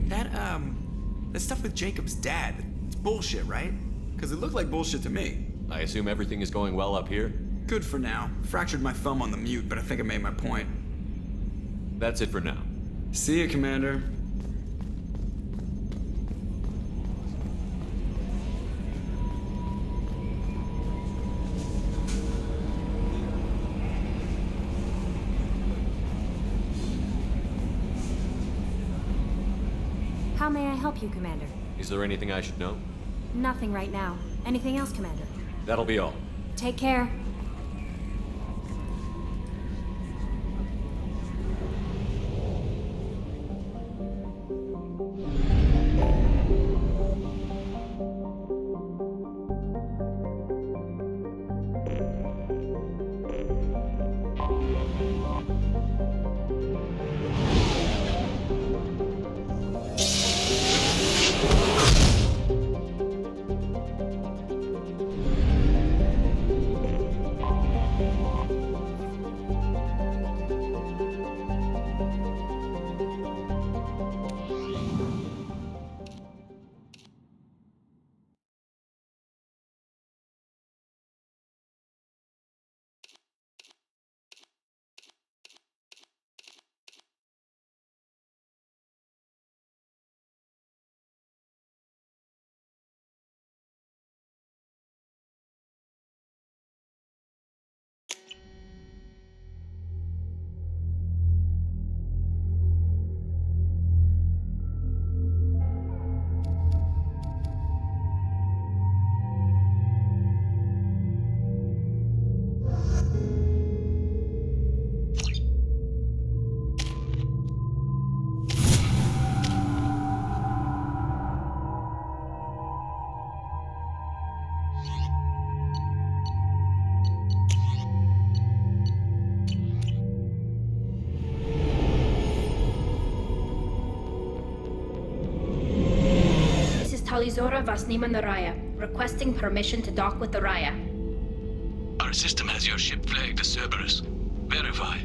That stuff with Jacob's dad, it's bullshit, right? Because it looked like bullshit to me. I assume everything is going well up here? Good for now. Fractured my thumb on the mute, but I think I made my point. That's it for now. See you, Commander. How may I help you, Commander? Is there anything I should know? Nothing right now. Anything else, Commander? That'll be all. Take care. Tali Vasnima Naraya, requesting permission to dock with the Raya. Our system has your ship flagged as Cerberus. Verify.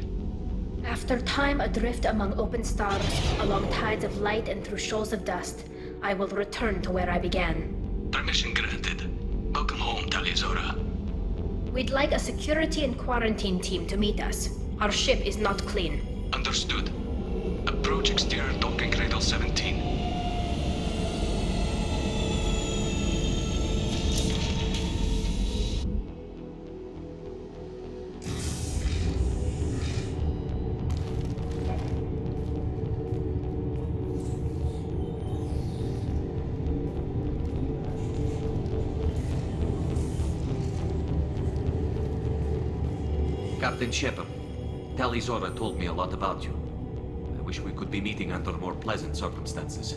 After time adrift among open stars, along tides of light and through shoals of dust, I will return to where I began. Permission granted. Welcome home, Tali. We'd like a security and quarantine team to meet us. Our ship is not clean. Understood. Approach exterior docking cradle 17. Captain Shepard, Tali told me a lot about you. I wish we could be meeting under more pleasant circumstances.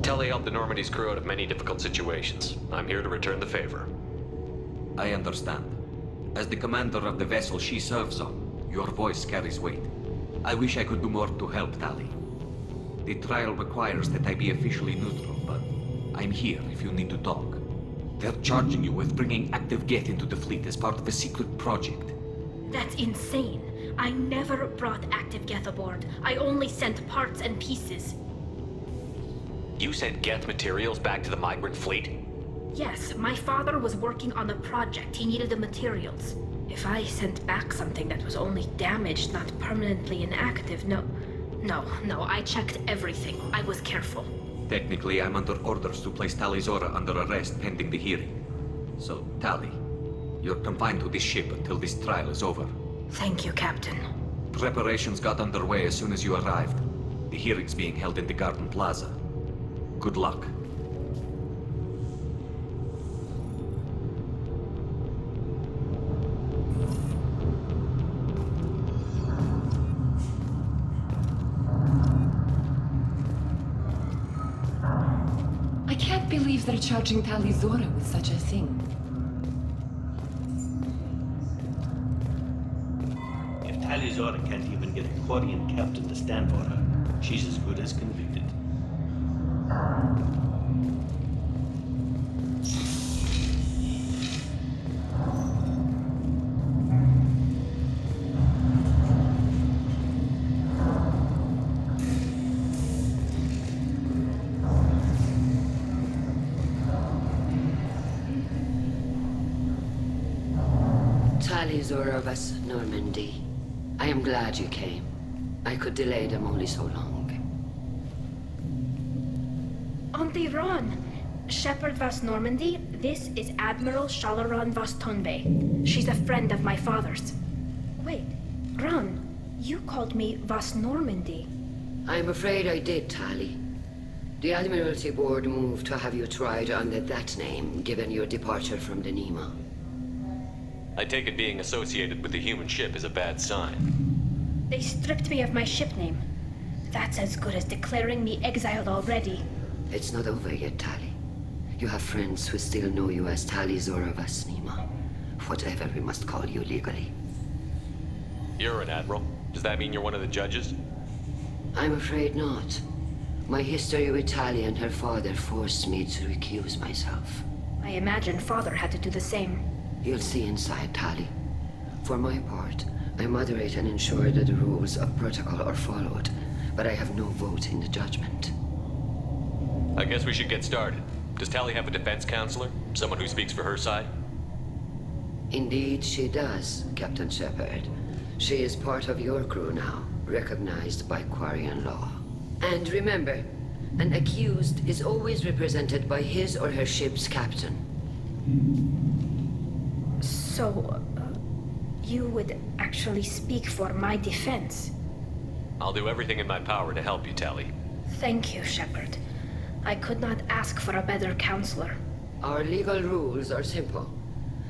Tali helped the Normandy's crew out of many difficult situations. I'm here to return the favor. I understand. As the commander of the vessel she serves on, your voice carries weight. I wish I could do more to help Tali. The trial requires that I be officially neutral, but I'm here if you need to talk. They're charging you with bringing active Geth into the fleet as part of a secret project. That's insane. I never brought active Geth aboard. I only sent parts and pieces. You sent Geth materials back to the migrant fleet? Yes, my father was working on a project. He needed the materials. If I sent back something that was only damaged, not permanently inactive, no, I checked everything. I was careful. Technically, I'm under orders to place Tali under arrest pending the hearing. So, Tali, you're confined to this ship until this trial is over. Thank you, Captain. Preparations got underway as soon as you arrived. The hearing's being held in the Garden Plaza. Good luck. I can't believe they're charging Tali with such a thing. If Tali can't even get a Quarian captain to stand for her, she's as good as convicted. Tali Zora of us, Normandy. I am glad you came. I could delay them only so long. Auntie Ron! Shepherd Vas Normandy, this is Admiral Shalaron Vas Tonbe. She's a friend of my father's. Wait, Ron, you called me Vas Normandy. I'm afraid I did, Tali. The Admiralty Board moved to have you tried under that name, given your departure from the Nima. I take it being associated with the human ship is a bad sign. They stripped me of my ship name. That's as good as declaring me exiled already. It's not over yet, Tali. You have friends who still know you as Tali Zora Vas Nima. Whatever we must call you legally. You're an admiral. Does that mean you're one of the judges? I'm afraid not. My history with Tali and her father forced me to recuse myself. I imagine father had to do the same. You'll see inside, Tali. For my part, I moderate and ensure that the rules of protocol are followed, but I have no vote in the judgment. I guess we should get started. Does Tali have a defense counselor? Someone who speaks for her side? Indeed, she does, Captain Shepard. She is part of your crew now, recognized by Quarian law. And remember, an accused is always represented by his or her ship's captain. So, you would actually speak for my defense? I'll do everything in my power to help you, Tali. Thank you, Shepard. I could not ask for a better counselor. Our legal rules are simple.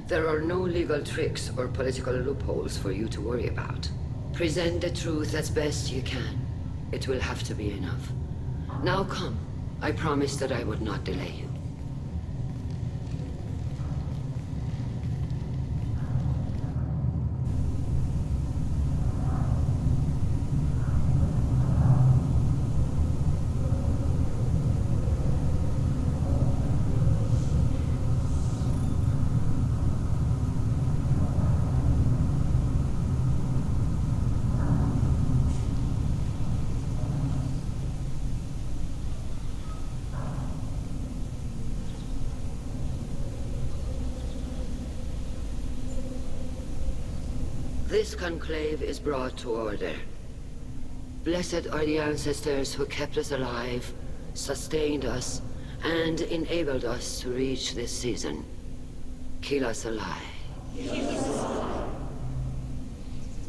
There are no legal tricks or political loopholes for you to worry about. Present the truth as best you can. It will have to be enough. Now come. I promised that I would not delay you. This conclave is brought to order. Blessed are the ancestors who kept us alive, sustained us, and enabled us to reach this season. Keep us alive.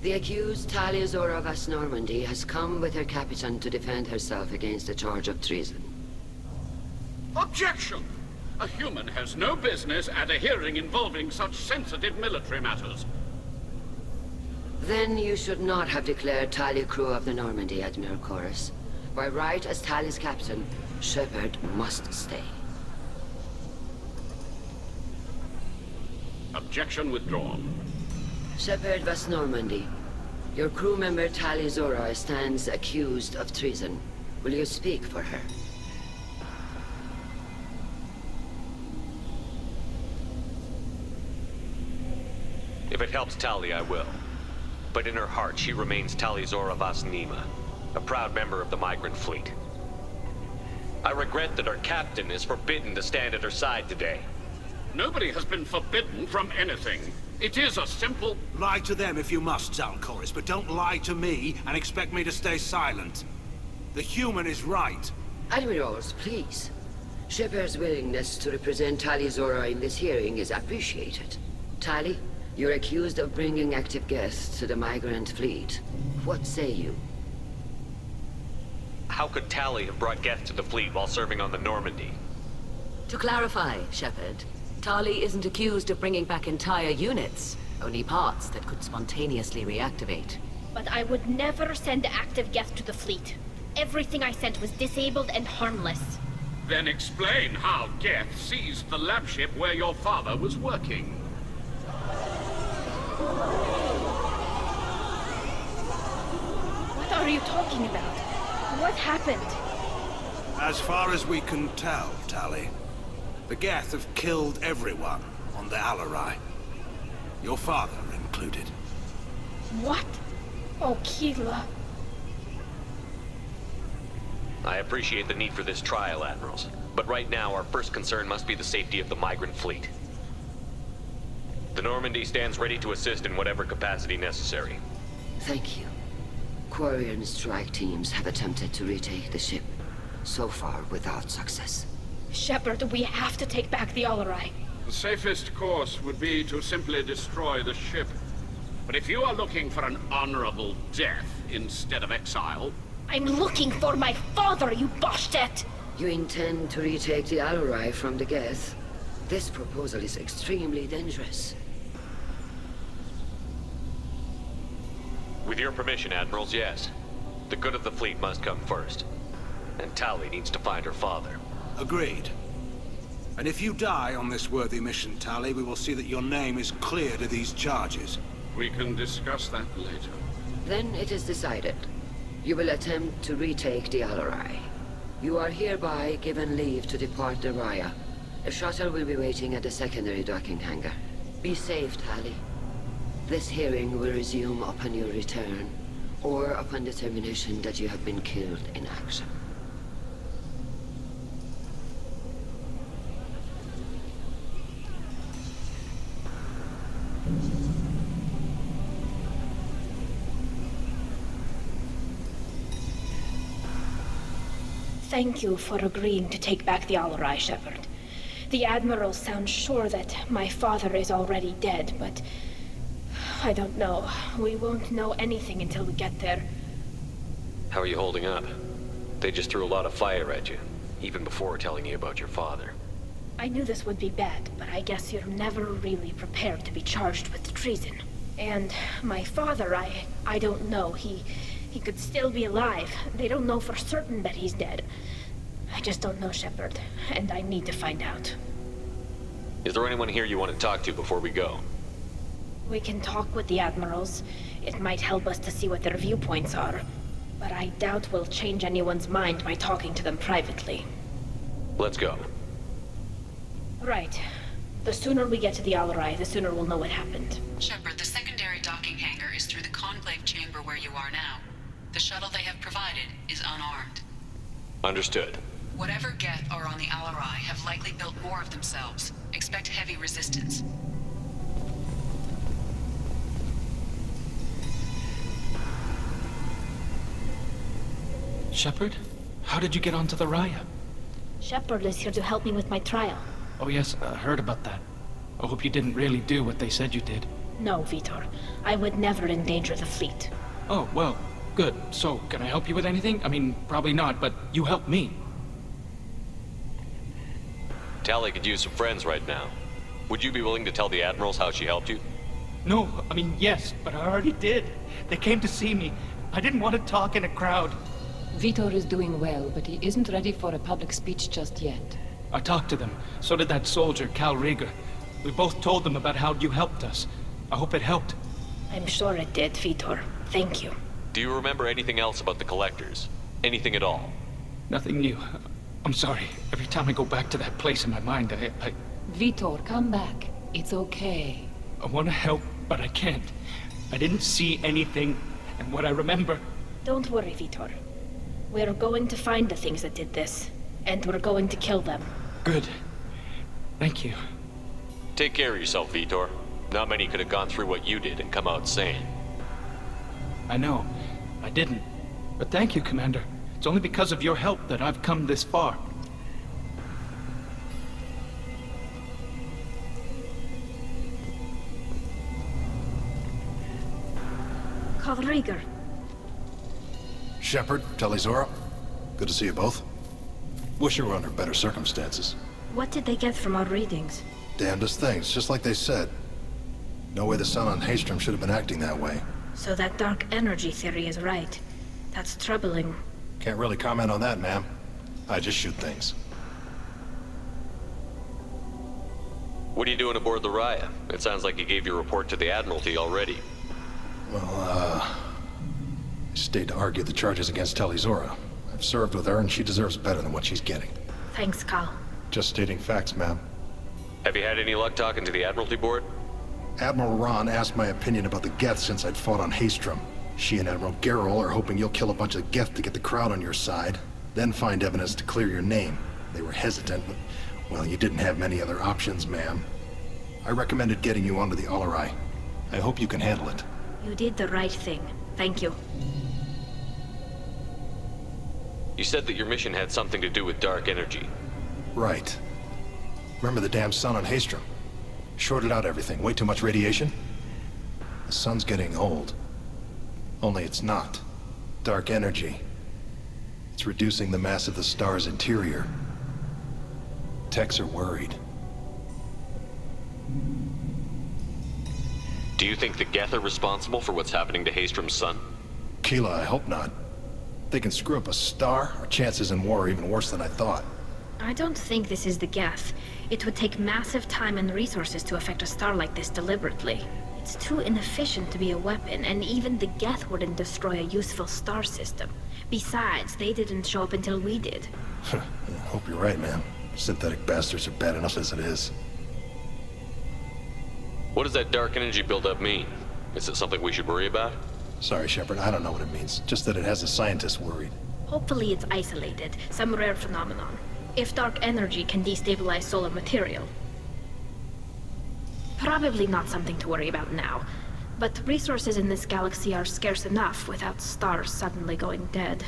The accused Tali Zora Vas Normandy has come with her captain to defend herself against a charge of treason. Objection! A human has no business at a hearing involving such sensitive military matters. Then you should not have declared Tali crew of the Normandy, Admiral Chorus. By right as Tali's captain, Shepard must stay. Objection withdrawn. Shepard Vas Normandy, your crew member Tali Zora stands accused of treason. Will you speak for her? If it helps Tali, I will. But in her heart, she remains Tali Zora Vas Nima, a proud member of the migrant fleet. I regret that our captain is forbidden to stand at her side today. Nobody has been forbidden from anything. It is a simple... Lie to them if you must, Zalcoris, but don't lie to me and expect me to stay silent. The human is right. Admirals, please. Shepard's willingness to represent Tali Zora in this hearing is appreciated. Tali, you're accused of bringing active guests to the migrant fleet. What say you? How could Tali have brought guests to the fleet while serving on the Normandy? To clarify, Shepard, Tali isn't accused of bringing back entire units, only parts that could spontaneously reactivate. But I would never send active guests to the fleet. Everything I sent was disabled and harmless. Then explain how Geth seized the lab ship where your father was working. What are you talking about? What happened? As far as we can tell, Tali, the Geth have killed everyone on the Alarai. Your father included. What? Oh, Keela. I appreciate the need for this trial, Admirals. But right now, our first concern must be the safety of the migrant fleet. The Normandy stands ready to assist in whatever capacity necessary. Thank you. Quarry and strike teams have attempted to retake the ship, so far without success. Shepard, we have to take back the Alarai. The safest course would be to simply destroy the ship. But if you are looking for an honorable death instead of exile... I'm looking for my father, you bastet! You intend to retake the Alarai from the Geth? This proposal is extremely dangerous. With your permission, Admirals, yes. The good of the fleet must come first. And Tali needs to find her father. Agreed. And if you die on this worthy mission, Tali, we will see that your name is cleared of these charges. We can discuss that later. Then it is decided. You will attempt to retake the Alarai. You are hereby given leave to depart the Raya. A shuttle will be waiting at the secondary docking hangar. Be safe, Tali. This hearing will resume upon your return, or upon determination that you have been killed in action. Thank you for agreeing to take back the Alarai, Shepard. The Admirals sound sure that my father is already dead, but... I don't know. We won't know anything until we get there. How are you holding up? They just threw a lot of fire at you, even before telling you about your father. I knew this would be bad, but I guess you're never really prepared to be charged with treason. And my father, I don't know. He could still be alive. They don't know for certain that he's dead. I just don't know, Shepard, and I need to find out. Is there anyone here you want to talk to before we go? We can talk with the Admirals. It might help us to see what their viewpoints are. But I doubt we'll change anyone's mind by talking to them privately. Let's go. Right. The sooner we get to the Alarai, the sooner we'll know what happened. Shepard, the secondary docking hangar is through the conclave chamber where you are now. The shuttle they have provided is unarmed. Understood. Whatever Geth are on the Alarai have likely built more of themselves. Expect heavy resistance. Shepard? How did you get onto the Raya? Shepard is here to help me with my trial. Oh yes, I heard about that. I hope you didn't really do what they said you did. No, Vitor. I would never endanger the fleet. Oh, well, good. So, can I help you with anything? I mean, probably not, but you helped me. Tali could use some friends right now. Would you be willing to tell the Admirals how she helped you? No, I mean, yes, but I already did. They came to see me. I didn't want to talk in a crowd. Vitor is doing well, but he isn't ready for a public speech just yet. I talked to them. So did that soldier, Cal Rieger. We both told them about how you helped us. I hope it helped. I'm sure it did, Vitor. Thank you. Do you remember anything else about the Collectors? Anything at all? Nothing new. I'm sorry. Every time I go back to that place in my mind, I... Vitor, come back. It's okay. I want to help, but I can't. I didn't see anything, and what I remember... Don't worry, Vitor. We're going to find the things that did this, and we're going to kill them. Good. Thank you. Take care of yourself, Vitor. Not many could have gone through what you did and come out sane. I know. I didn't. But thank you, Commander. It's only because of your help that I've come this far. Call Rieger. Shepard, Talizora, good to see you both. Wish you were under better circumstances. What did they get from our readings? Damnedest things, just like they said. No way the sun on Haystrom should have been acting that way. So that dark energy theory is right. That's troubling. Can't really comment on that, ma'am. I just shoot things. What are you doing aboard the Raya? It sounds like you gave your report to the Admiralty already. Well, I stayed to argue the charges against Talizora. I've served with her, and she deserves better than what she's getting. Thanks, Cal. Just stating facts, ma'am. Have you had any luck talking to the Admiralty board? Admiral Ron asked my opinion about the Geth since I'd fought on Haystrom. She and Admiral Gerrel are hoping you'll kill a bunch of Geth to get the crowd on your side, then find evidence to clear your name. They were hesitant, but, well, you didn't have many other options, ma'am. I recommended getting you onto the Alarai. I hope you can handle it. You did the right thing. Thank you. You said that your mission had something to do with dark energy. Right. Remember the damn sun on Haestrom? Shorted out everything. Way too much radiation? The sun's getting old. Only it's not. Dark energy. It's reducing the mass of the star's interior. Techs are worried. Do you think the Geth are responsible for what's happening to Haestrom's sun? Keela, I hope not. They can screw up a star, our chances in war are even worse than I thought. I don't think this is the Geth. It would take massive time and resources to affect a star like this deliberately. It's too inefficient to be a weapon, and even the Geth wouldn't destroy a useful star system. Besides, they didn't show up until we did. I hope you're right, man. Synthetic bastards are bad enough as it is. What does that dark energy buildup mean? Is it something we should worry about? Sorry, Shepard, I don't know what it means. Just that it has the scientists worried. Hopefully it's isolated, some rare phenomenon. If dark energy can destabilize solar material. Probably not something to worry about now. But resources in this galaxy are scarce enough without stars suddenly going dead.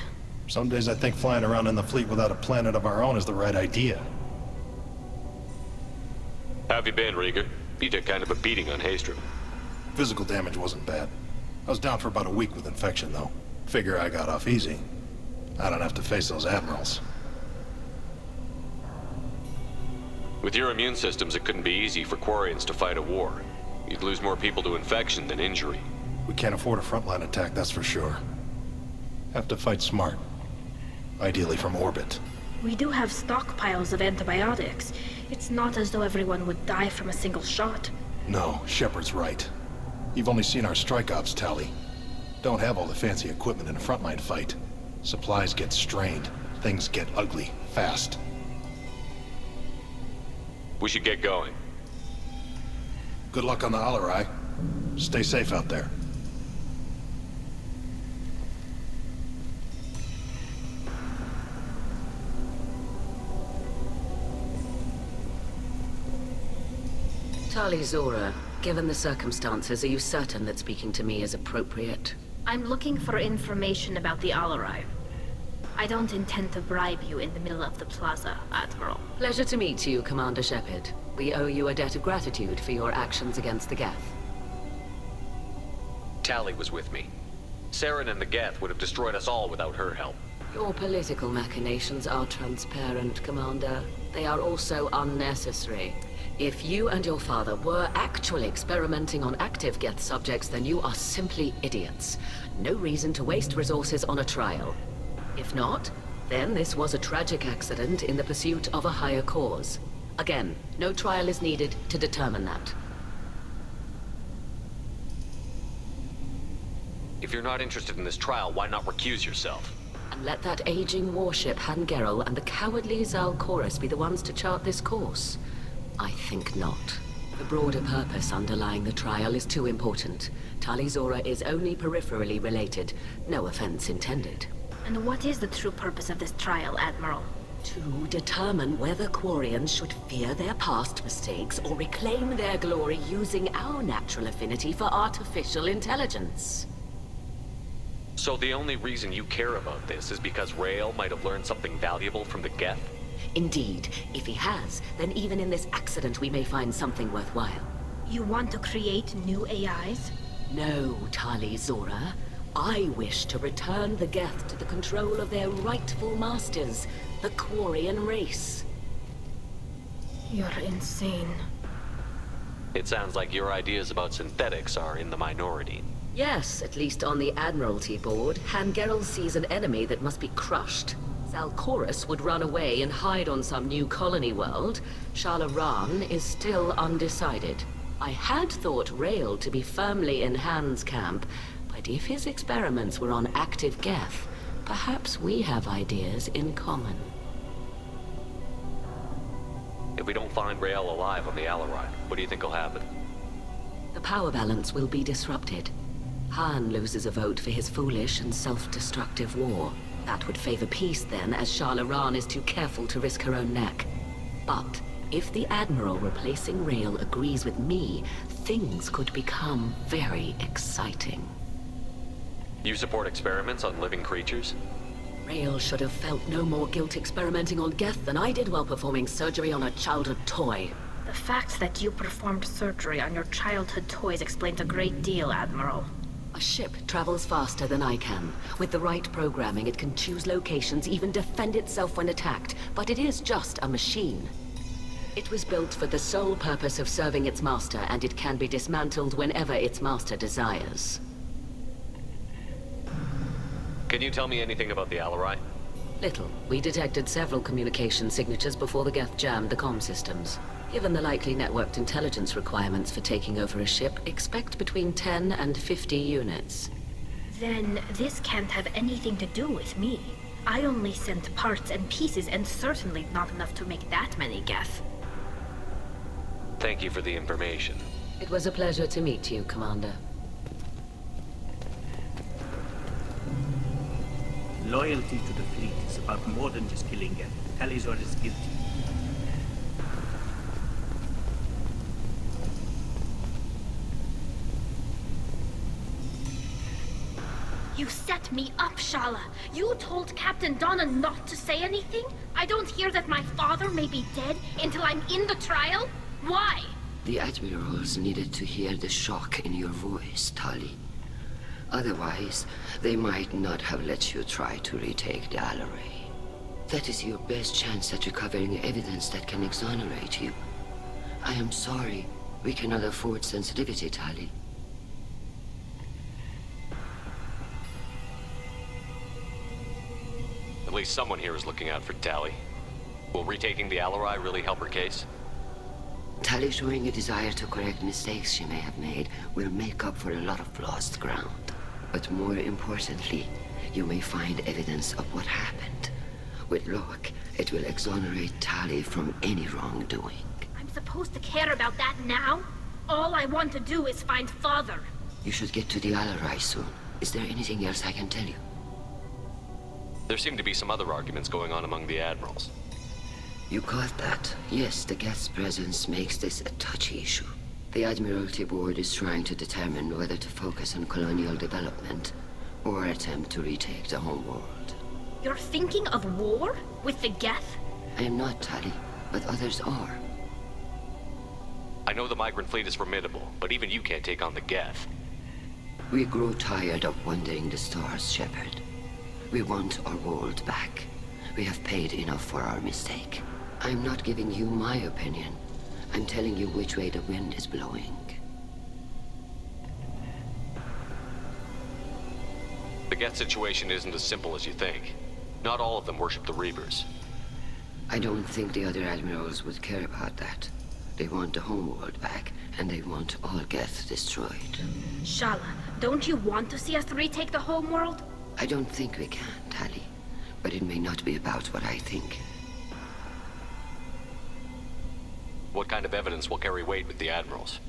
Some days I think flying around in the fleet without a planet of our own is the right idea. How have you been, Rieger? You took kind of a beating on Haestrom. Physical damage wasn't bad. I was down for about a week with infection, though. Figure I got off easy. I don't have to face those admirals. With your immune systems, it couldn't be easy for Quarians to fight a war. You'd lose more people to infection than injury. We can't afford a frontline attack, that's for sure. Have to fight smart. Ideally from orbit. We do have stockpiles of antibiotics. It's not as though everyone would die from a single shot. No, Shepard's right. You've only seen our strike ops, Tali. Don't have all the fancy equipment in a frontline fight. Supplies get strained. Things get ugly, fast. We should get going. Good luck on the Alarai. Stay safe out there. Tali Zora, given the circumstances, are you certain that speaking to me is appropriate? I'm looking for information about the Alarai. I don't intend to bribe you in the middle of the plaza, Admiral. Pleasure to meet you, Commander Shepard. We owe you a debt of gratitude for your actions against the Geth. Tali was with me. Saren and the Geth would have destroyed us all without her help. Your political machinations are transparent, Commander. They are also unnecessary. If you and your father were actually experimenting on active Geth subjects, then you are simply idiots. No reason to waste resources on a trial. If not, then this was a tragic accident in the pursuit of a higher cause. Again, no trial is needed to determine that. If you're not interested in this trial, why not recuse yourself? And let that aging warship Han Gerel and the cowardly Zal Chorus be the ones to chart this course? I think not. The broader purpose underlying the trial is too important. Tali Zora is only peripherally related. No offense intended. And what is the true purpose of this trial, Admiral? To determine whether Quarians should fear their past mistakes or reclaim their glory using our natural affinity for artificial intelligence. So the only reason you care about this is because Rael might have learned something valuable from the Geth? Indeed. If he has, then even in this accident we may find something worthwhile. You want to create new AIs? No, Tali Zora. I wish to return the Geth to the control of their rightful masters, the Quarian race. You're insane. It sounds like your ideas about synthetics are in the minority. Yes, at least on the Admiralty board, Han Gerel sees an enemy that must be crushed. Zal Chorus would run away and hide on some new colony world. Shala Ran is still undecided. I had thought Rael to be firmly in Han's camp, but if his experiments were on active Geth, perhaps we have ideas in common. If we don't find Rael alive on the Alarai, what do you think will happen? The power balance will be disrupted. Han loses a vote for his foolish and self-destructive war. That would favor peace then, as Shala Ran is too careful to risk her own neck. But If the Admiral replacing Rail agrees with me, things could become very exciting. You support experiments on living creatures? Rail should have felt no more guilt experimenting on Geth than I did while performing surgery on a childhood toy. The fact that you performed surgery on your childhood toys explains a great deal, Admiral. A ship travels faster than I can. With the right programming, it can choose locations, even defend itself when attacked. But it is just a machine. It was built for the sole purpose of serving its master, and it can be dismantled whenever its master desires. Can you tell me anything about the Alarai? Little. We detected several communication signatures before the Geth jammed the comm systems. Given the likely networked intelligence requirements for taking over a ship, expect between 10 and 50 units. Then this can't have anything to do with me. I only sent parts and pieces, and certainly not enough to make that many Geth. Thank you for the information. It was a pleasure to meet you, Commander. Loyalty to the fleet is about more than just killing Geth. Tali Zora is guilty. You set me up, Shala. You told Captain Donna not to say anything? I don't hear that my father may be dead until I'm in the trial? Why? The Admirals needed to hear the shock in your voice, Tali. Otherwise, they might not have let you try to retake the Alarai. That is your best chance at recovering evidence that can exonerate you. I am sorry. We cannot afford sensitivity, Tali. At least someone here is looking out for Tali. Will retaking the Alarai really help her case? Tali showing a desire to correct mistakes she may have made will make up for a lot of lost ground. But more importantly, you may find evidence of what happened. With luck, it will exonerate Tali from any wrongdoing. I'm supposed to care about that now? All I want to do is find Father. You should get to the Alarai soon. Is there anything else I can tell you? There seem to be some other arguments going on among the admirals. You caught that? Yes, the Geth's presence makes this a touchy issue. The Admiralty Board is trying to determine whether to focus on colonial development or attempt to retake the homeworld. You're thinking of war? With the Geth? I am not, Tali, but others are. I know the migrant fleet is formidable, but even you can't take on the Geth. We grow tired of wandering the stars, Shepard. We want our world back. We have paid enough for our mistake. I'm not giving you my opinion. I'm telling you which way the wind is blowing. The Geth situation isn't as simple as you think. Not all of them worship the Reapers. I don't think the other admirals would care about that. They want the homeworld back, and they want all Geth destroyed. Shala, don't you want to see us retake the homeworld? I don't think we can, Tali. But it may not be about what I think. What kind of evidence will carry weight with the admirals?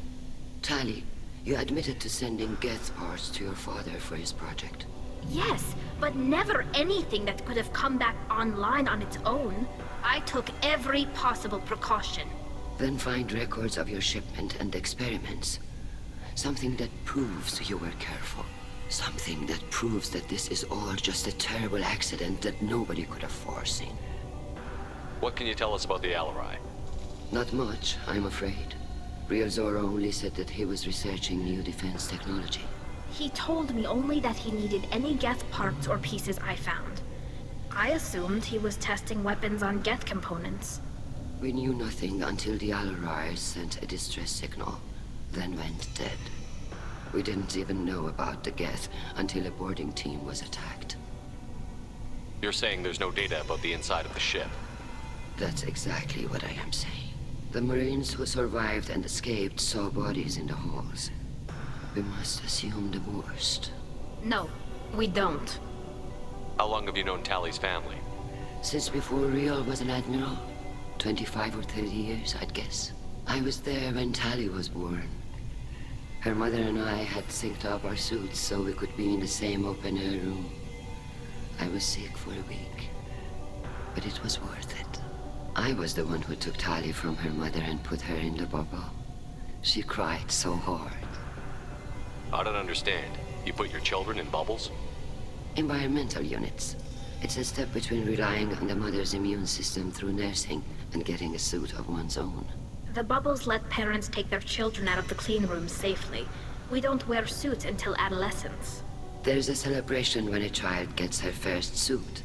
Tali, you admitted to sending Geth parts to your father for his project. Yes, but never anything that could have come back online on its own. I took every possible precaution. Then find records of your shipment and experiments. Something that proves you were careful. Something that proves that this is all just a terrible accident that nobody could have foreseen. What can you tell us about the Alarai? Not much, I'm afraid. Real Zora only said that he was researching new defense technology. He told me only that he needed any Geth parts or pieces I found. I assumed he was testing weapons on Geth components. We knew nothing until the Alarai sent a distress signal, then went dead. We didn't even know about the Geth until a boarding team was attacked. You're saying there's no data about the inside of the ship? That's exactly what I am saying. The Marines who survived and escaped saw bodies in the halls. We must assume the worst. No, we don't. How long have you known Tali's family? Since before Real was an admiral. 25 or 30 years, I'd guess. I was there when Tali was born. Her mother and I had synced up our suits so we could be in the same open-air room. I was sick for a week, but it was worth it. I was the one who took Tali from her mother and put her in the bubble. She cried so hard. I don't understand. You put your children in bubbles? Environmental units. It's a step between relying on the mother's immune system through nursing and getting a suit of one's own. The bubbles let parents take their children out of the clean rooms safely. We don't wear suits until adolescence. There's a celebration when a child gets her first suit.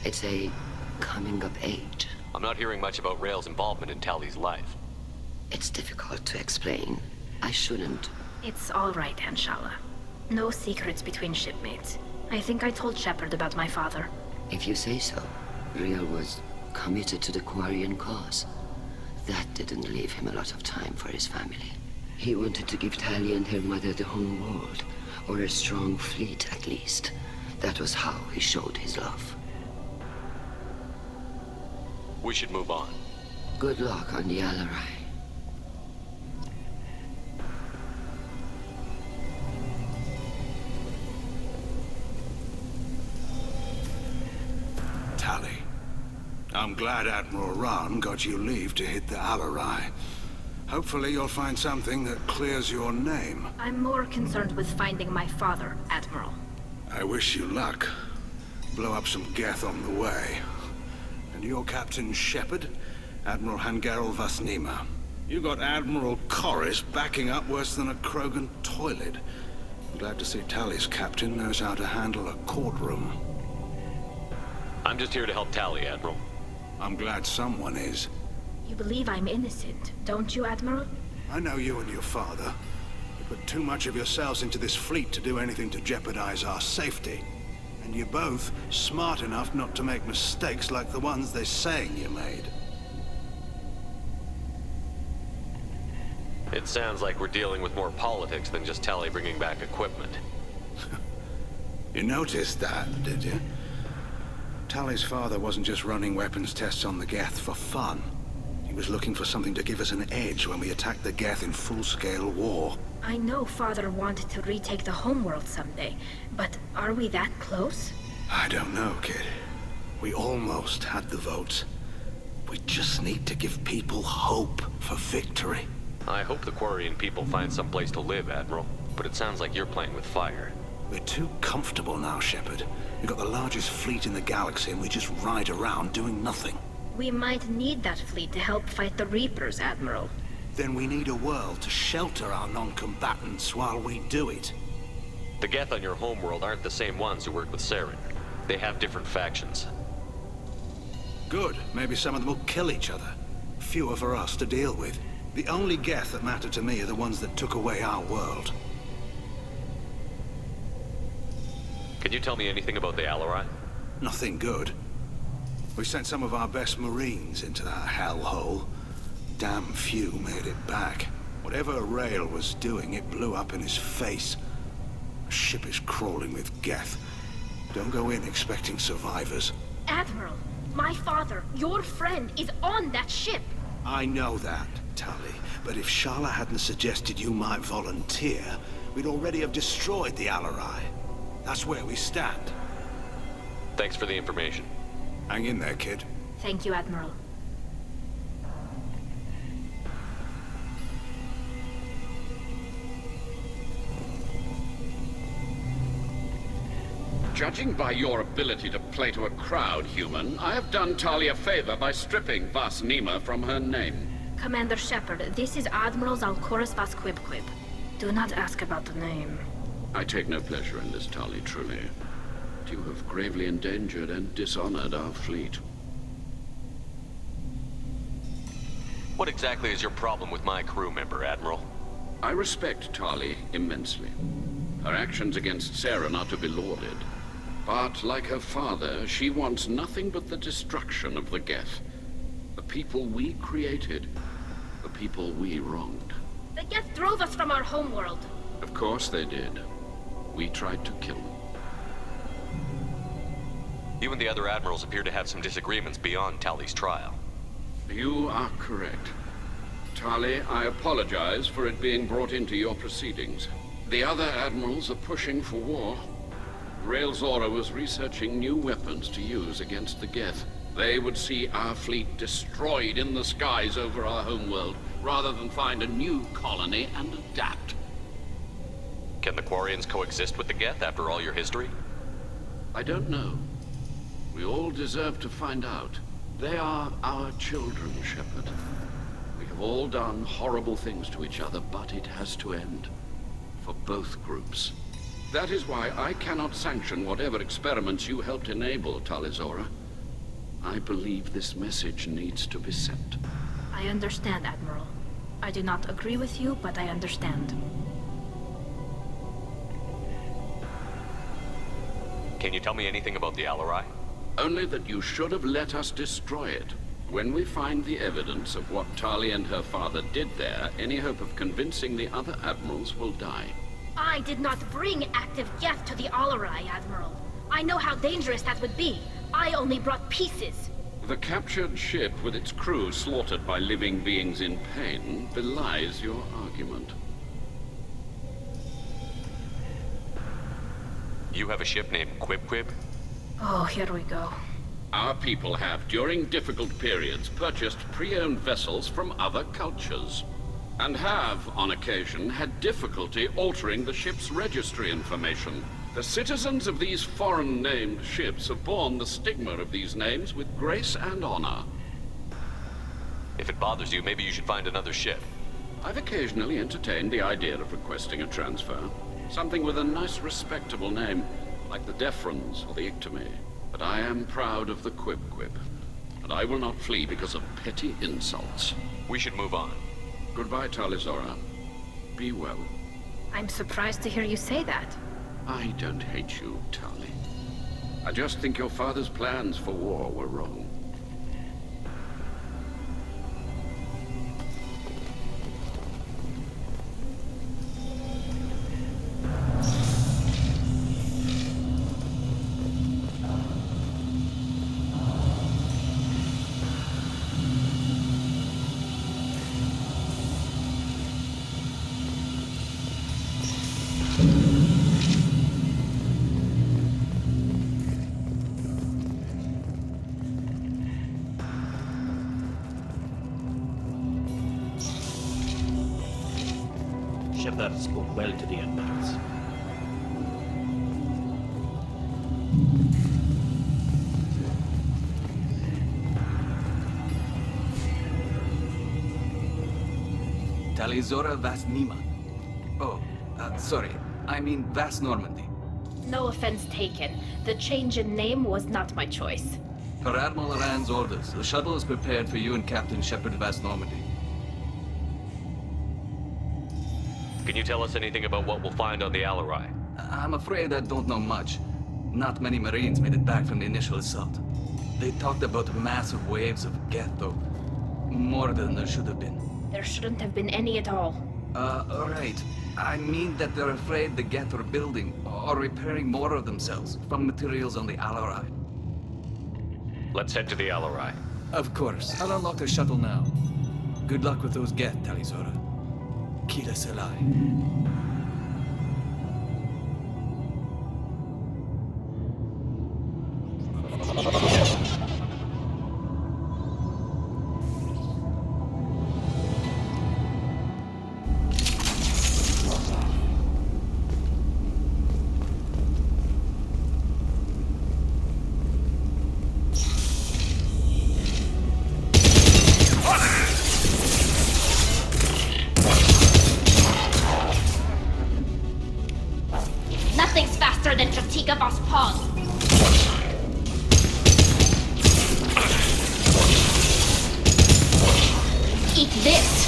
It's a coming of age. I'm not hearing much about Rael's involvement in Tali's life. It's difficult to explain. I shouldn't. It's all right, Anshala. No secrets between shipmates. I think I told Shepard about my father. If you say so. Rael was committed to the Quarian cause. That didn't leave him a lot of time for his family. He wanted to give Tali and her mother the home world, or a strong fleet at least. That was how he showed his love. We should move on. Good luck on the Alarai. Tali, I'm glad Admiral Rahn got you leave to hit the Alarai. Hopefully you'll find something that clears your name. I'm more concerned with finding my father, Admiral. I wish you luck. Blow up some Geth on the way. And your Captain Shepard, Admiral Hangarel Vasnima. You got Admiral Corris backing up worse than a Krogan toilet. I'm glad to see Tali's captain knows how to handle a courtroom. I'm just here to help Tali, Admiral. I'm glad someone is. You believe I'm innocent, don't you, Admiral? I know you and your father. You put too much of yourselves into this fleet to do anything to jeopardize our safety. And you're both smart enough not to make mistakes like the ones they're saying you made. It sounds like we're dealing with more politics than just Tali bringing back equipment. You noticed that, did you? Tali's father wasn't just running weapons tests on the Geth for fun. He was looking for something to give us an edge when we attacked the Geth in full-scale war. I know Father wanted to retake the homeworld someday, but are we that close? I don't know, kid. We almost had the votes. We just need to give people hope for victory. I hope the Quarian people find some place to live, Admiral. But it sounds like you're playing with fire. We're too comfortable now, Shepard. We've got the largest fleet in the galaxy and we just ride around doing nothing. We might need that fleet to help fight the Reapers, Admiral. Then we need a world to shelter our non-combatants while we do it. The Geth on your homeworld aren't the same ones who work with Saren. They have different factions. Good. Maybe some of them will kill each other. Fewer for us to deal with. The only Geth that matter to me are the ones that took away our world. Can you tell me anything about the Alarai? Nothing good. We sent some of our best Marines into that hellhole. Damn few made it back. Whatever Rael was doing, it blew up in his face. A ship is crawling with Geth. Don't go in expecting survivors. Admiral, my father, your friend, is on that ship. I know that, Tali. But if Shala hadn't suggested you might volunteer, we'd already have destroyed the Alarai. That's where we stand. Thanks for the information. Hang in there, kid. Thank you, Admiral. Judging by your ability to play to a crowd, human, I have done Tali a favor by stripping Vasnima from her name. Commander Shepard, this is Admiral Zalkoris Vasquibquib. Do not ask about the name. I take no pleasure in this, Tali, truly. You have gravely endangered and dishonored our fleet. What exactly is your problem with my crew member, Admiral? I respect Tali immensely. Her actions against Saren are to be lauded. But, like her father, she wants nothing but the destruction of the Geth. The people we created. The people we wronged. The Geth drove us from our homeworld. Of course they did. We tried to kill them. You and the other admirals appear to have some disagreements beyond Tali's trial. You are correct. Tali, I apologize for it being brought into your proceedings. The other admirals are pushing for war. Rael Zora was researching new weapons to use against the Geth. They would see our fleet destroyed in the skies over our homeworld, rather than find a new colony and adapt. Can the Quarians coexist with the Geth after all your history? I don't know. We all deserve to find out. They are our children, Shepard. We have all done horrible things to each other, but it has to end. For both groups. That is why I cannot sanction whatever experiments you helped enable, Talizora. I believe this message needs to be sent. I understand, Admiral. I do not agree with you, but I understand. Can you tell me anything about the Alarai? Only that you should have let us destroy it. When we find the evidence of what Tali and her father did there, any hope of convincing the other admirals will die. I did not bring active Geth to the Alarai, Admiral. I know how dangerous that would be. I only brought pieces. The captured ship with its crew slaughtered by living beings in pain belies your argument. You have a ship named Quib? Oh, here we go. Our people have, during difficult periods, purchased pre-owned vessels from other cultures. And have, on occasion, had difficulty altering the ship's registry information. The citizens of these foreign-named ships have borne the stigma of these names with grace and honor. If it bothers you, maybe you should find another ship. I've occasionally entertained the idea of requesting a transfer. Something with a nice, respectable name, like the Defrons or the Ictomy. But I am proud of the Quib. And I will not flee because of petty insults. We should move on. Goodbye, Talizora. Be well. I'm surprised to hear you say that. I don't hate you, Tali. I just think your father's plans for war were wrong. Shepard spoke well to the admirals. Talizora Vast Nima. Oh, sorry. I mean Vast Normandy. No offense taken. The change in name was not my choice. Per Admiral Rand's orders, the shuttle is prepared for you and Captain Shepard Vast Normandy. Can you tell us anything about what we'll find on the Alarai? I'm afraid I don't know much. Not many Marines made it back from the initial assault. They talked about massive waves of Geth, though. More than there should have been. There shouldn't have been any at all. Right. I mean that they're afraid the Geth are building or repairing more of themselves from materials on the Alarai. Let's head to the Alarai. Of course. I'll unlock the shuttle now. Good luck with those Geth, Talizora. Kila Salai. Nothing's faster than Jatika Boss Pawn. Eat this!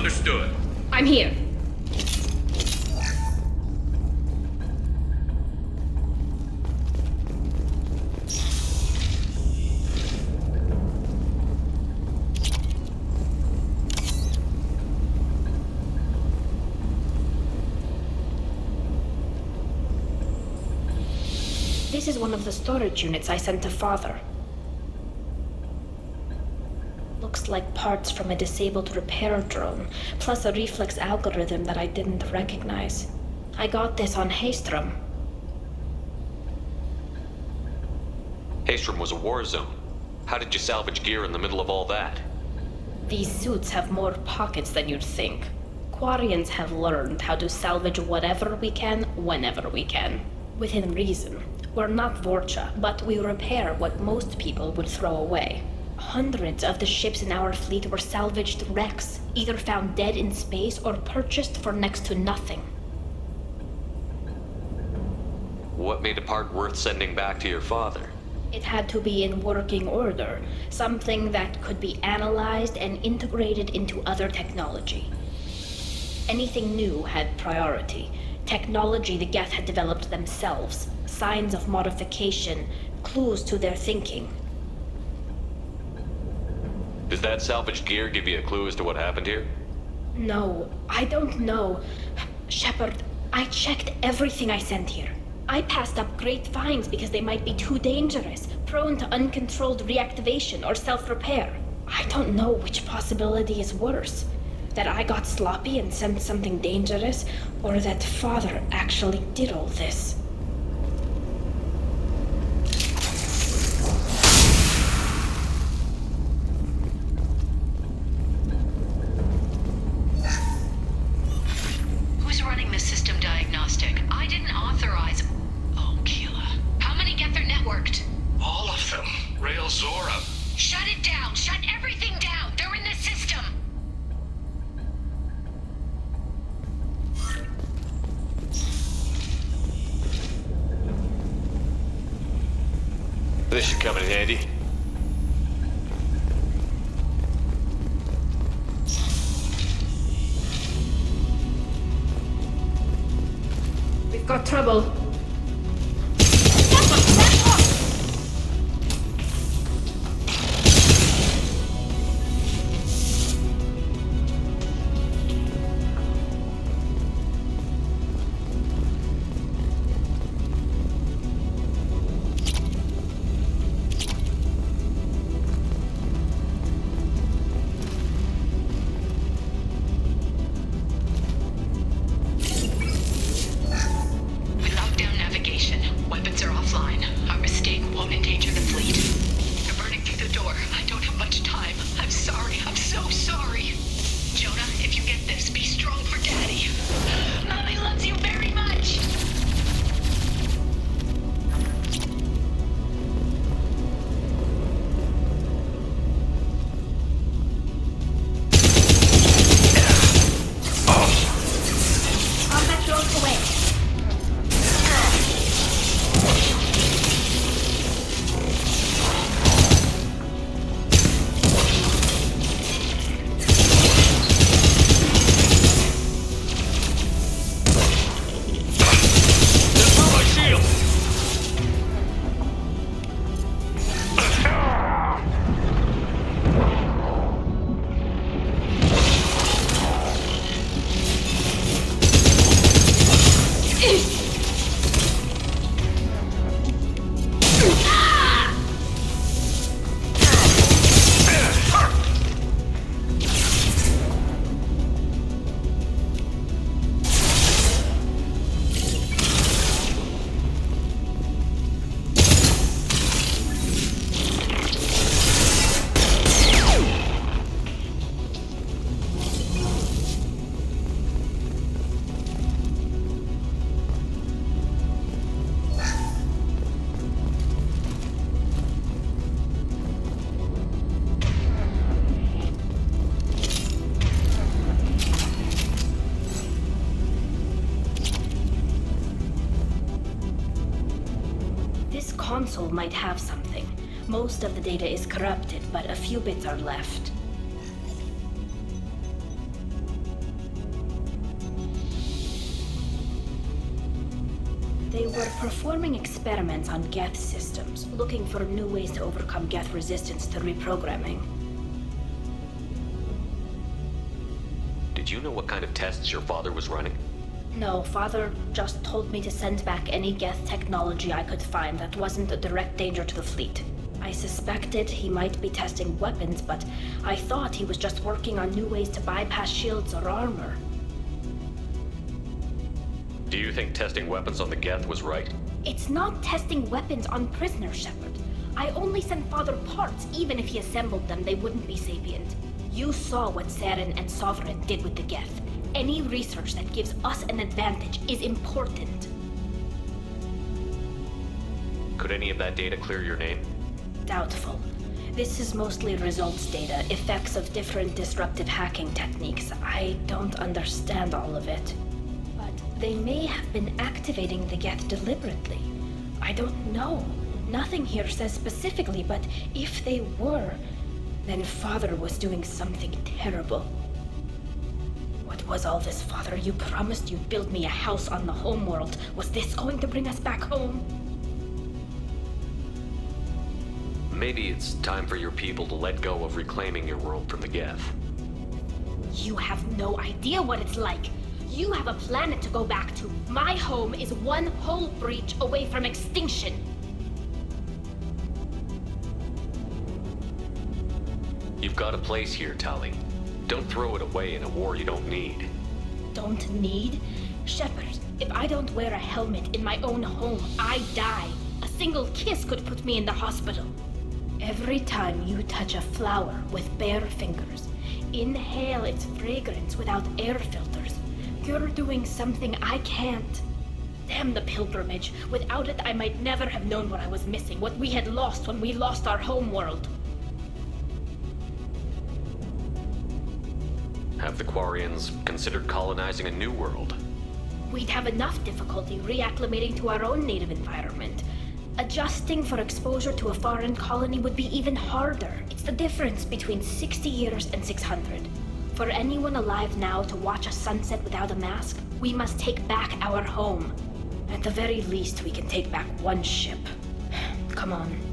Understood. I'm here. This is one of the storage units I sent to Father. Looks like parts from a disabled repair drone, plus a reflex algorithm that I didn't recognize. I got this on Haystrom. Haystrom was a war zone. How did you salvage gear in the middle of all that? These suits have more pockets than you'd think. Quarians have learned how to salvage whatever we can, whenever we can. Within reason. We're not Vorcha, but we repair what most people would throw away. Hundreds of the ships in our fleet were salvaged wrecks, either found dead in space or purchased for next to nothing. What made a part worth sending back to your father? It had to be in working order, something that could be analyzed and integrated into other technology. Anything new had priority. Technology the Geth had developed themselves, signs of modification, clues to their thinking. Does that salvaged gear give you a clue as to what happened here? No, I don't know. Shepard, I checked everything I sent here. I passed up great finds because they might be too dangerous, prone to uncontrolled reactivation or self-repair. I don't know which possibility is worse. That I got sloppy and sent something dangerous, or that Father actually did all this. Who's running the system diagnostic? I didn't authorize... Oh, Keela. How many get their networked? All of them. Rail Zora. Shut it down! Shut everything down! They're in the system! This should come in handy. We've got trouble. Console might have something. Most of the data is corrupted, but a few bits are left. They were performing experiments on Geth systems, looking for new ways to overcome Geth resistance to reprogramming. Did you know what kind of tests your father was running? No, Father just told me to send back any Geth technology I could find that wasn't a direct danger to the fleet. I suspected he might be testing weapons, but I thought he was just working on new ways to bypass shields or armor. Do you think testing weapons on the Geth was right? It's not testing weapons on prisoners, Shepard. I only sent Father parts. Even if he assembled them, they wouldn't be sapient. You saw what Saren and Sovereign did with the Geth. Any research that gives us an advantage is important. Could any of that data clear your name? Doubtful. This is mostly results data, effects of different disruptive hacking techniques. I don't understand all of it. But they may have been activating the Geth deliberately. I don't know. Nothing here says specifically, but if they were, then Father was doing something terrible. What was all this, Father? You promised you'd build me a house on the homeworld. Was this going to bring us back home? Maybe it's time for your people to let go of reclaiming your world from the Geth. You have no idea what it's like. You have a planet to go back to. My home is one hull breach away from extinction. You've got a place here, Tali. Don't throw it away in a war you don't need. Don't need? Shepard, if I don't wear a helmet in my own home, I die. A single kiss could put me in the hospital. Every time you touch a flower with bare fingers, inhale its fragrance without air filters, you're doing something I can't. Damn the pilgrimage. Without it, I might never have known what I was missing, what we had lost when we lost our homeworld. Have the Quarians considered colonizing a new world? We'd have enough difficulty reacclimating to our own native environment. Adjusting for exposure to a foreign colony would be even harder. It's the difference between 60 years and 600. For anyone alive now to watch a sunset without a mask, we must take back our home. At the very least, we can take back one ship. Come on.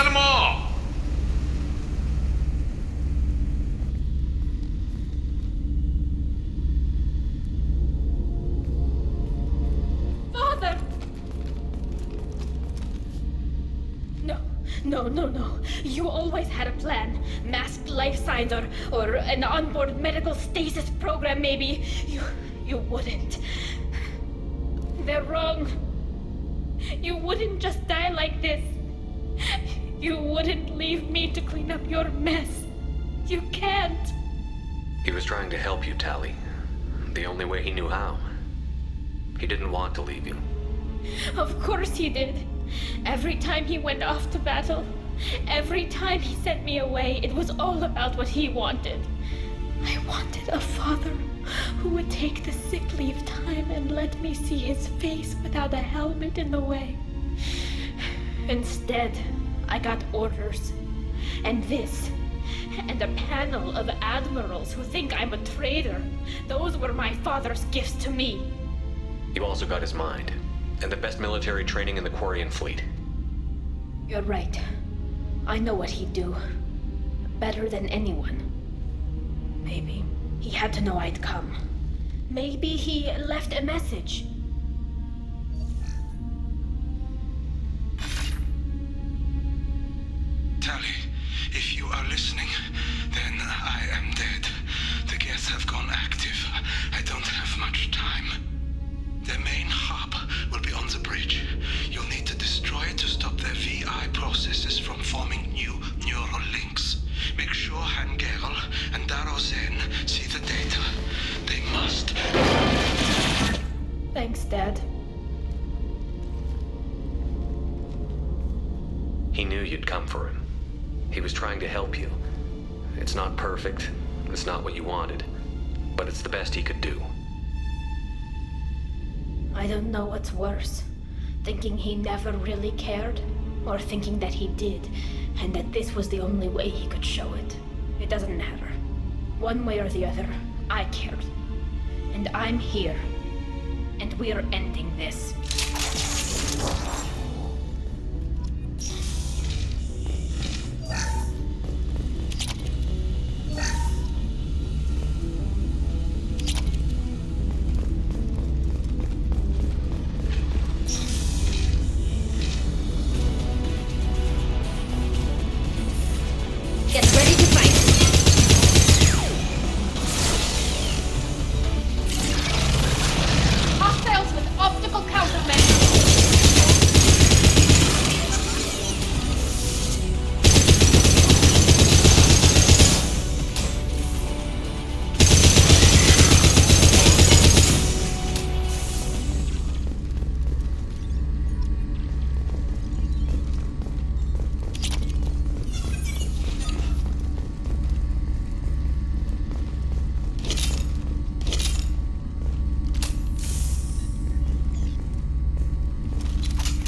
Calmo! Father! No. You always had a plan. Masked life signs or an onboard medical stasis program, maybe. You wouldn't. They're wrong. You wouldn't just die like this. You wouldn't leave me to clean up your mess. You can't. He was trying to help you, Tali. The only way he knew how. He didn't want to leave you. Of course he did. Every time he went off to battle, every time he sent me away, it was all about what he wanted. I wanted a father who would take the sick leave time and let me see his face without a helmet in the way. Instead, I got orders. And this. And a panel of admirals who think I'm a traitor. Those were my father's gifts to me. You also got his mind, and the best military training in the Quarian fleet. You're right. I know what he'd do. Better than anyone. Maybe he had to know I'd come. Maybe he left a message. Tali, if you are listening, then I am dead. The Geth have gone active. I don't have much time. Their main hub will be on the bridge. You'll need to destroy it to stop their VI processes from forming new neural links. Make sure Hangerel and Darozen see the data. They must. Thanks, Dad. He knew you'd come for him. He was trying to help you. It's not perfect. It's not what you wanted. But it's the best he could do. I don't know what's worse. Thinking he never really cared, or thinking that he did, and that this was the only way he could show it. It doesn't matter. One way or the other, I cared. And I'm here. And we're ending this.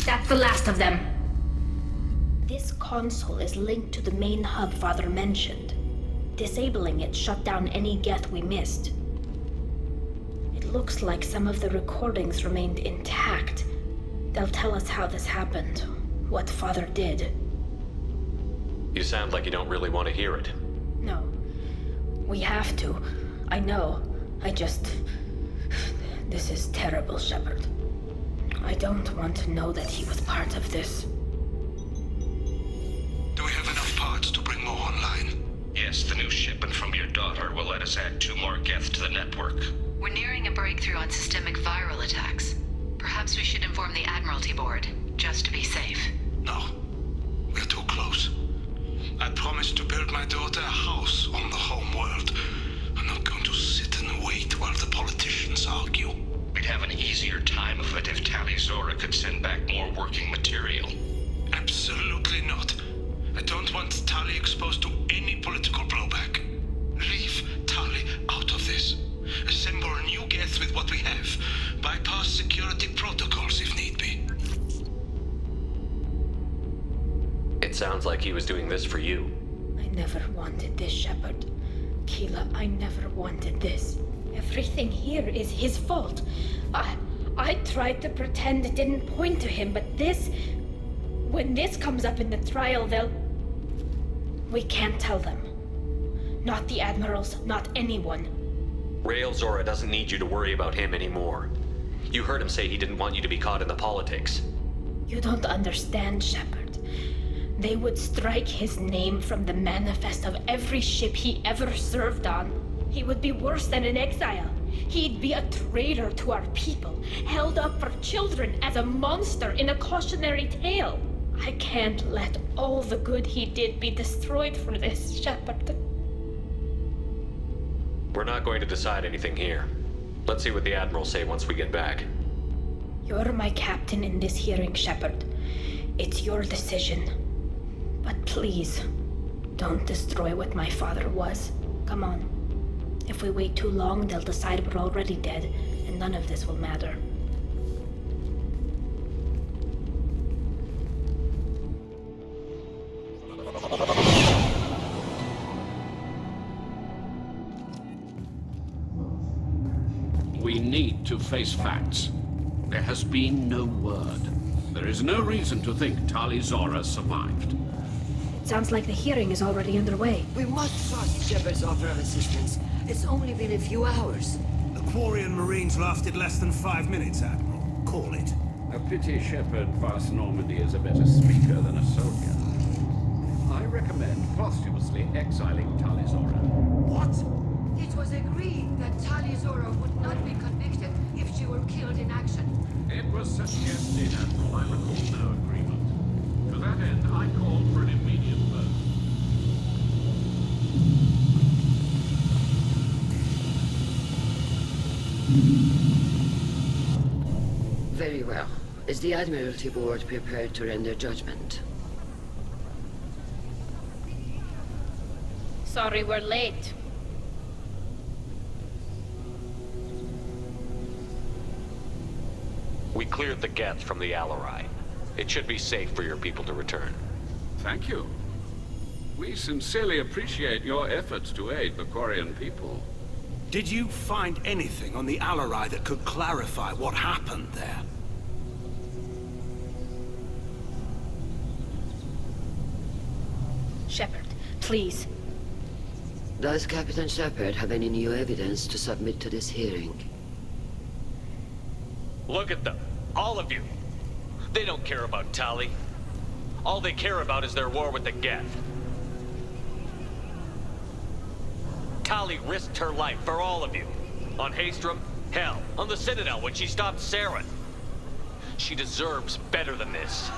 That's the last of them. This console is linked to the main hub Father mentioned. Disabling it shut down any Geth we missed. It looks like some of the recordings remained intact. They'll tell us how this happened, what Father did. You sound like you don't really want to hear it. No. We have to. I know. This is terrible, Shepard. I don't want to know that he was part of this. Do we have enough parts to bring more online? Yes, the new shipment from your daughter will let us add 2 more Geth to the network. We're nearing a breakthrough on systemic viral attacks. Perhaps we should inform the Admiralty Board, just to be safe. No. We're too close. I promised to build my daughter a house on the home world. I'm not going to sit and wait while the politicians argue. We'd have an easier time of it if Tali Zora could send back more working material. Absolutely not. I don't want Tali exposed to any political blowback. Leave Tali out of this. Assemble new Geth with what we have. Bypass security protocols if need be. It sounds like he was doing this for you. I never wanted this, Shepard. Keela, I never wanted this. Everything here is his fault. I tried to pretend it didn't point to him, but this... When this comes up in the trial, they'll... We can't tell them. Not the admirals, not anyone. Rael Zora doesn't need you to worry about him anymore. You heard him say he didn't want you to be caught in the politics. You don't understand, Shepard. They would strike his name from the manifest of every ship he ever served on. He would be worse than an exile. He'd be a traitor to our people, held up for children as a monster in a cautionary tale. I can't let all the good he did be destroyed for this, Shepard. We're not going to decide anything here. Let's see what the Admirals say once we get back. You're my captain in this hearing, Shepard. It's your decision. But please, don't destroy what my father was. Come on. If we wait too long, they'll decide we're already dead, and none of this will matter. We need to face facts. There has been no word. There is no reason to think Tali Zora survived. It sounds like the hearing is already underway. We must trust Shepard's offer of assistance. It's only been a few hours. The Quarian Marines lasted less than 5 minutes, Admiral. Call it. A pity Shepard Vast Normandy is a better speaker than a soldier. I recommend posthumously exiling Tali Zora. What? It was agreed that Tali Zora would not be convicted if she were killed in action. It was suggested, Admiral. I recall no agreement. To that end, I called for an immediate vote. Very well. Is the Admiralty Board prepared to render judgment? Sorry we're late. We cleared the Geth from the Alarai. It should be safe for your people to return. Thank you. We sincerely appreciate your efforts to aid the Quarian people. Did you find anything on the Alarai that could clarify what happened there? Shepard, please. Does Captain Shepard have any new evidence to submit to this hearing? Look at them. All of you. They don't care about Tali. All they care about is their war with the Geth. Tali risked her life for all of you. On Haestrom, hell, on the Citadel when she stopped Saren. She deserves better than this.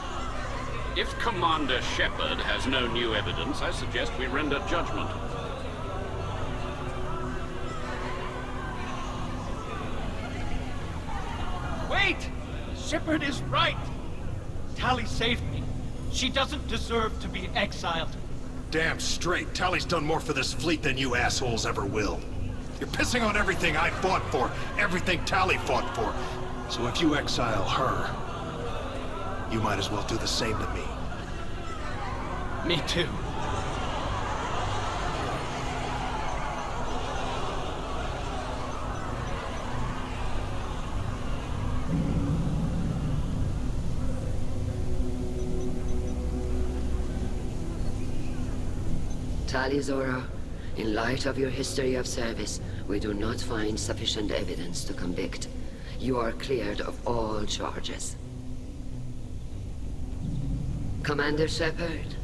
If Commander Shepard has no new evidence, I suggest we render judgment. Wait! Shepard is right! Tali saved me. She doesn't deserve to be exiled. Damn straight. Tali's done more for this fleet than you assholes ever will. You're pissing on everything I fought for, everything Tali fought for. So if you exile her, you might as well do the same to me. Me too. Tali Zora, in light of your history of service, we do not find sufficient evidence to convict. You are cleared of all charges. Commander Shepard,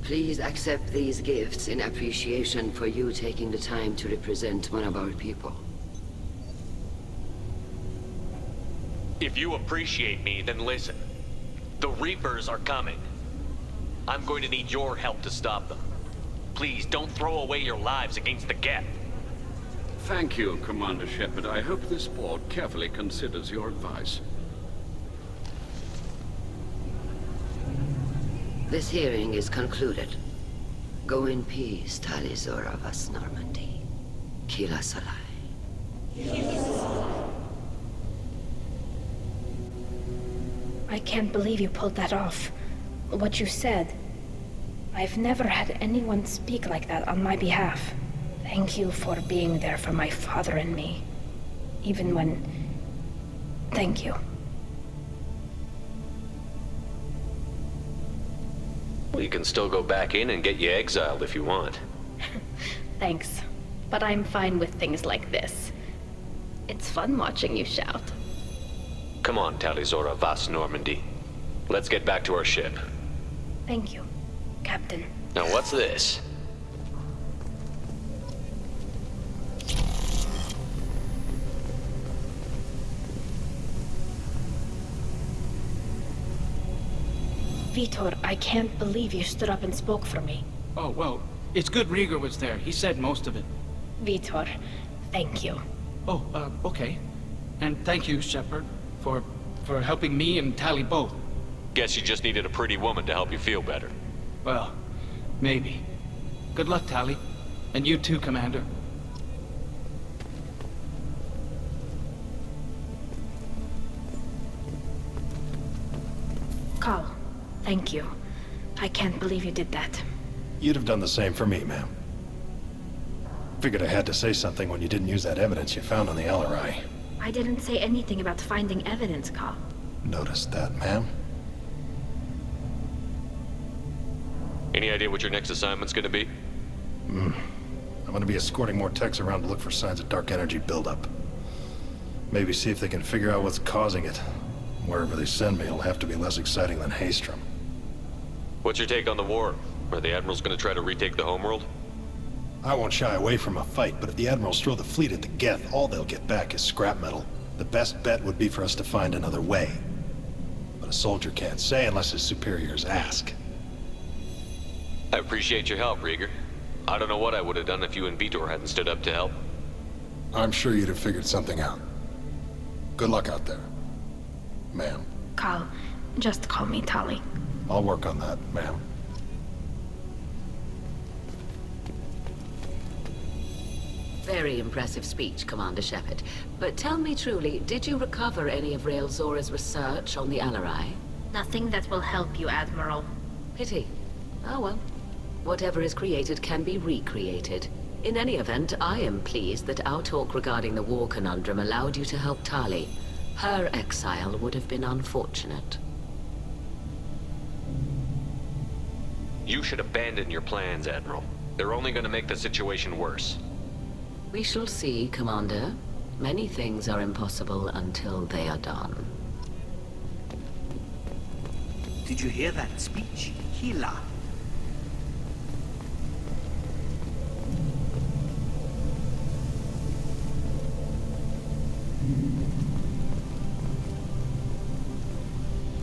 please accept these gifts in appreciation for you taking the time to represent one of our people. If you appreciate me, then listen. The Reapers are coming. I'm going to need your help to stop them. Please, don't throw away your lives against the Geth. Thank you, Commander Shepard. I hope this board carefully considers your advice. This hearing is concluded. Go in peace, Tali Zora Vas Normandy. Kila Salai. I can't believe you pulled that off. What you said. I've never had anyone speak like that on my behalf. Thank you for being there for my father and me. Even when... Thank you. We can still go back in and get you exiled if you want. Thanks, but I'm fine with things like this. It's fun watching you shout. Come on, Talizora Vas Normandy. Let's get back to our ship. Thank you, Captain. Now what's this? Vitor, I can't believe you stood up and spoke for me. Oh, well, it's good Rieger was there. He said most of it. Vitor, thank you. Oh, okay. And thank you, Shepard, for helping me and Tali both. Guess you just needed a pretty woman to help you feel better. Well, maybe. Good luck, Tali. And you too, Commander. Carl, thank you. I can't believe you did that. You'd have done the same for me, ma'am. Figured I had to say something when you didn't use that evidence you found on the LRI. I didn't say anything about finding evidence, Carl. Noticed that, ma'am? Any idea what your next assignment's gonna be? I'm gonna be escorting more techs around to look for signs of dark energy buildup. Maybe see if they can figure out what's causing it. Wherever they send me, it'll have to be less exciting than Haystrom. What's your take on the war? Are the Admirals gonna try to retake the homeworld? I won't shy away from a fight, but if the Admirals throw the fleet at the Geth, all they'll get back is scrap metal. The best bet would be for us to find another way. But a soldier can't say unless his superiors ask. I appreciate your help, Rieger. I don't know what I would have done if you and Vitor hadn't stood up to help. I'm sure you'd have figured something out. Good luck out there, ma'am. Carl, just call me Tali. I'll work on that, ma'am. Very impressive speech, Commander Shepard. But tell me truly, did you recover any of Rael Zora's research on the Alarai? Nothing that will help you, Admiral. Pity. Oh well. Whatever is created can be recreated. In any event, I am pleased that our talk regarding the war conundrum allowed you to help Tali. Her exile would have been unfortunate. You should abandon your plans, Admiral. They're only gonna make the situation worse. We shall see, Commander. Many things are impossible until they are done. Did you hear that speech? Hila.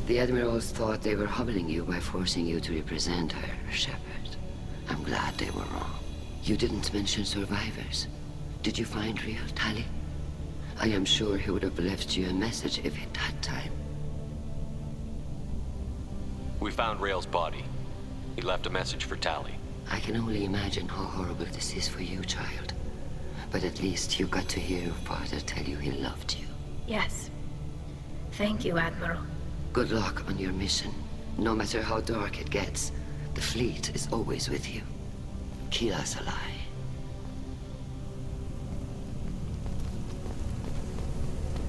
The Admirals thought they were humbling you by forcing you to represent her, Shepard. I'm glad they were wrong. You didn't mention survivors. Did you find real Tali? I am sure he would have left you a message if he'd had time. We found Rael's body. He left a message for Tali. I can only imagine how horrible this is for you, child. But at least you got to hear your father tell you he loved you. Yes. Thank you, Admiral. Good luck on your mission. No matter how dark it gets, the fleet is always with you. Kila Salai.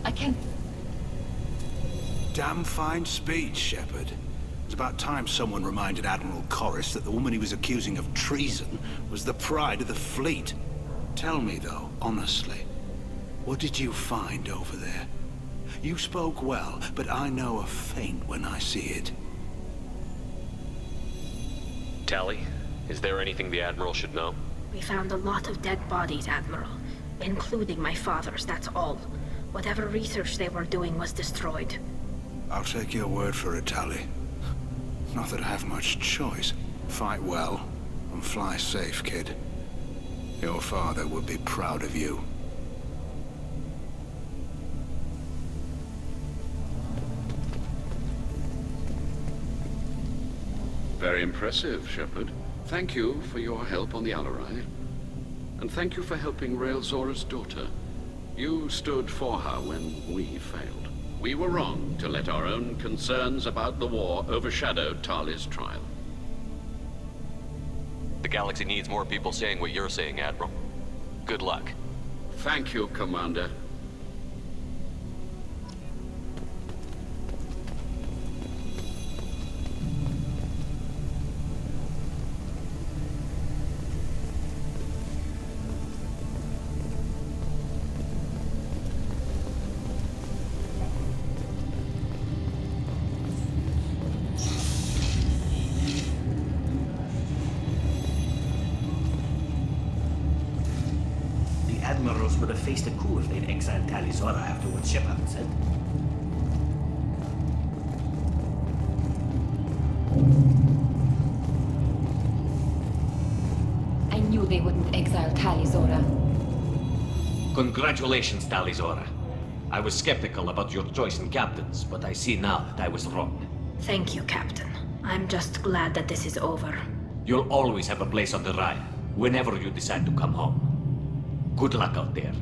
I can't... Damn fine speech, Shepard. It's about time someone reminded Admiral Corris that the woman he was accusing of treason was the pride of the fleet. Tell me, though, honestly, what did you find over there? You spoke well, but I know a feint when I see it. Tali, is there anything the Admiral should know? We found a lot of dead bodies, Admiral. Including my father's, that's all. Whatever research they were doing was destroyed. I'll take your word for it, Tali. Not that I have much choice. Fight well, and fly safe, kid. Your father would be proud of you. Very impressive, Shepard. Thank you for your help on the Alarai. And thank you for helping Rael Zora's daughter. You stood for her when we failed. We were wrong to let our own concerns about the war overshadow Tali's trial. The galaxy needs more people saying what you're saying, Admiral. Good luck. Thank you, Commander. least a coup if they'd exiled Tali Zora after what Shepard said. I knew they wouldn't exile Tali Zora. Congratulations, Tali Zora. I was skeptical about your choice in captains, but I see now that I was wrong. Thank you, Captain. I'm just glad that this is over. You'll always have a place on the Raya, whenever you decide to come home. Good luck out there.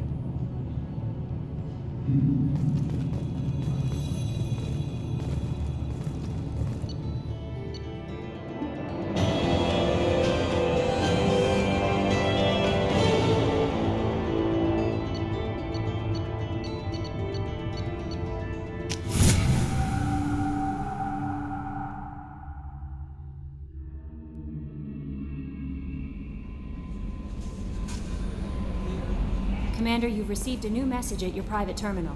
Commander, you've received a new message at your private terminal.